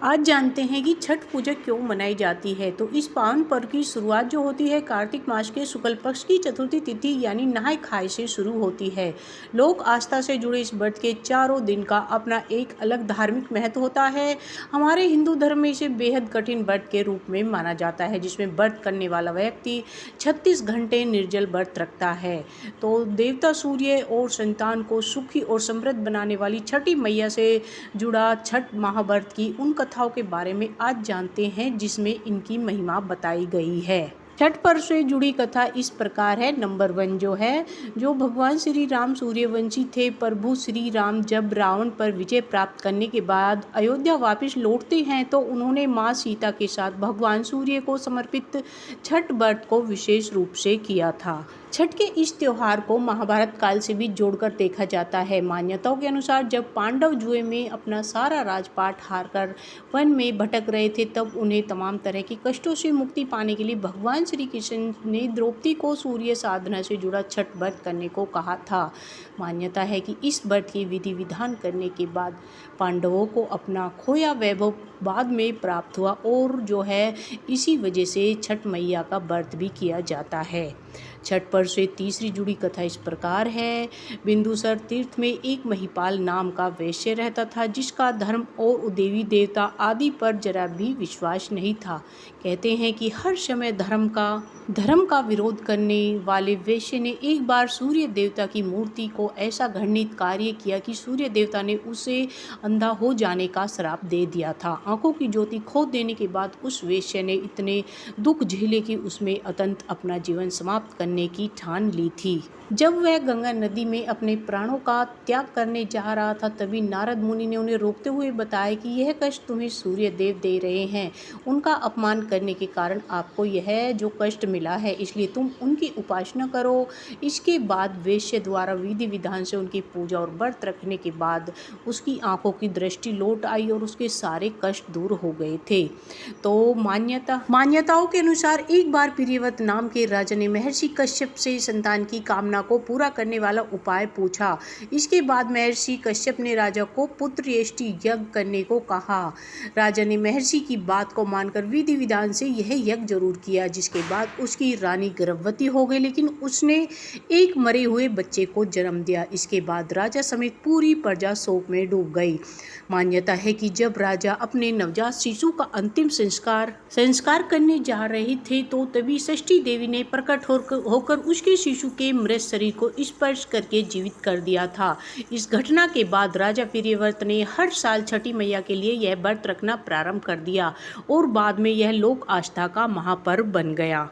आज जानते हैं कि छठ पूजा क्यों मनाई जाती है। तो इस पावन पर्व की शुरुआत जो होती है कार्तिक मास के शुक्ल पक्ष की चतुर्थी तिथि यानी नहाय खाए से शुरू होती है। लोक आस्था से जुड़े इस व्रत के चारों दिन का अपना एक अलग धार्मिक महत्व होता है। हमारे हिंदू धर्म में इसे बेहद कठिन व्रत के रूप में माना जाता है, जिसमें व्रत करने वाला व्यक्ति 36 घंटे निर्जल व्रत रखता है। तो देवता सूर्य और संतान को सुखी और समृद्ध बनाने वाली छठी मैया से जुड़ा छठ महाव्रत की उन कथाओं के बारे में आज जानते हैं जिसमें इनकी महिमा बताई गई है। छठ पर्व से जुड़ी कथा इस प्रकार है। नंबर 1 जो भगवान श्री राम सूर्यवंशी थे। प्रभु श्री राम जब रावण पर विजय प्राप्त करने के बाद अयोध्या वापस लौटते हैं तो उन्होंने माँ सीता के साथ भगवान सूर्य को समर्पित छठ व्रत को विशेष रूप से किया था। छठ के इस त्योहार को महाभारत काल से भी जोड़कर देखा जाता है। मान्यताओं के अनुसार जब पांडव जुए में अपना सारा राजपाट हारकर वन में भटक रहे थे, तब उन्हें तमाम तरह के कष्टों से मुक्ति पाने के लिए भगवान श्री कृष्ण ने द्रौपदी को सूर्य साधना से जुड़ा छठ व्रत करने को कहा था। मान्यता है कि इस व्रत की विधि विधान करने के बाद पांडवों को अपना खोया वैभव बाद में प्राप्त हुआ और इसी वजह से छठ मैया का व्रत भी किया जाता है। छठ पर्व से तीसरी जुड़ी कथा इस प्रकार है। बिंदुसर तीर्थ में एक महिपाल नाम का वैश्य रहता था, जिसका धर्म और देवी देवता आदि पर जरा भी विश्वास नहीं था। कहते हैं कि हर समय धर्म का विरोध करने वाले वैश्य ने एक बार सूर्य देवता की मूर्ति को ऐसा घृणित कार्य किया कि सूर्य देवता ने उसे अंधा हो जाने का श्राप दे दिया था। आंखों की ज्योति खो देने के बाद उस वैश्य ने इतने दुख झेले कि उसमें अतंत अपना जीवन समाप्त करने की ठान ली थी। जब वह गंगा नदी में अपने प्राणों का त्याग करने जा रहा था, तभी नारद मुनि ने उन्हें रोकते हुए बताया कि यह कष्ट तुम्हें सूर्य देव दे रहे हैं। उनका अपमान करने के कारण आपको यह जो कष्ट मिला है, इसलिए तुम उनकी उपासना करो। इसके बाद वैश्य द्वारा विधि विधान से उनकी पूजा और व्रत रखने के बाद उसकी आंखों की दृष्टि लौट आई और उसके सारे कष्ट दूर हो गए थे। तो मान्यताओं के अनुसार एक बार प्रियव्रत नाम के राजा ने महर्षि कश्यप से संतान की कामना को पूरा करने वाला उपाय पूछा। इसके बाद महर्षि कश्यप ने राजा को पुत्र यष्टि यज्ञ करने को कहा। राजा ने महर्षि की बात को मानकर विधि विधान से यह यज्ञ जरूर किया, जिसके बाद उसकी रानी गर्भवती हो गई, लेकिन उसने एक मरे हुए बच्चे को जन्म दिया। इसके बाद राजा समेत पूरी प्रजा शोक में डूब गई। मान्यता है कि जब राजा अपने नवजात शिशु का अंतिम संस्कार करने जा रहे थे, तो तभी षष्ठी देवी ने प्रकट होकर उसके शिशु के मृत शरीर को स्पर्श करके जीवित कर दिया था। इस घटना के बाद राजा प्रियव्रत ने हर साल छठी मैया के लिए यह व्रत रखना प्रारंभ कर दिया और बाद में यह लोक आस्था का महापर्व बन गया।